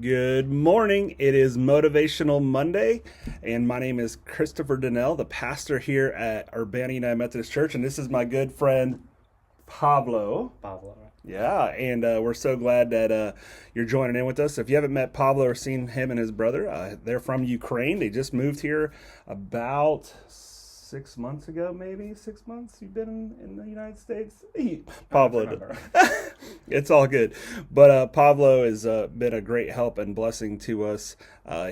Good morning. It is Motivational Monday, and my name is Christopher Donnell, the pastor here at Urbana United Methodist Church, and this is my good friend Pablo. Pablo. Yeah, and we're so glad that you're joining in with us. If you haven't met Pablo or seen him and his brother, they're from Ukraine. They just moved here about 6 months ago, maybe 6 months. You've been in the United States, Pablo. It's all good, but Pablo has been a great help and blessing to us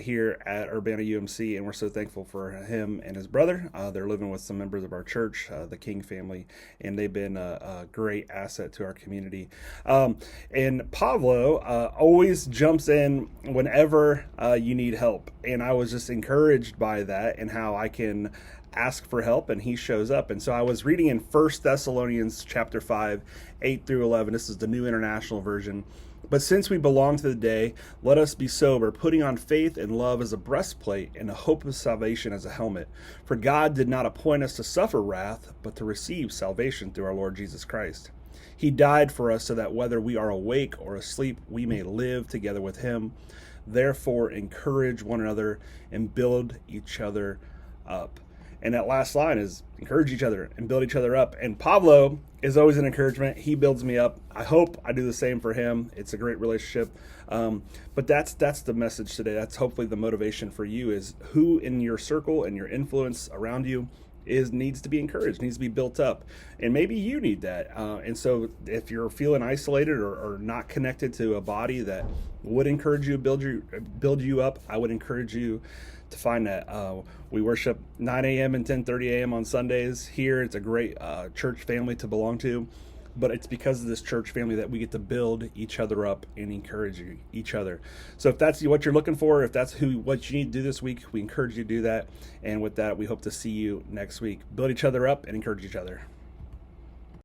here at Urbana UMC, and we're so thankful for him and his brother. They're living with some members of our church, the King family, and they've been a great asset to our community. And Pablo always jumps in whenever you need help, and I was just encouraged by that and how I can ask for help and he shows up. And so I was reading in 1 Thessalonians chapter 5, 8 through 11. This is the New International Version. But since we belong to the day, let us be sober, putting on faith and love as a breastplate and the hope of salvation as a helmet. For God did not appoint us to suffer wrath, but to receive salvation through our Lord Jesus Christ. He died for us so that whether we are awake or asleep, we may live together with him. Therefore, encourage one another and build each other up. And that last line is encourage each other and build each other up. And Pablo is always an encouragement. He builds me up. I hope I do the same for him. It's a great relationship. But that's the message today. That's hopefully the motivation for you is who in your circle and your influence around you needs to be encouraged, needs to be built up. And maybe you need that. And so if you're feeling isolated or not connected to a body that would encourage you, build you up, I would encourage you to find that. We worship 9 a.m. and 10:30 a.m. on Sundays here. It's a great church family to belong to, but it's because of this church family that we get to build each other up and encourage each other. So if that's what you're looking for, if that's what you need to do this week, we encourage you to do that. And with that, we hope to see you next week. Build each other up and encourage each other.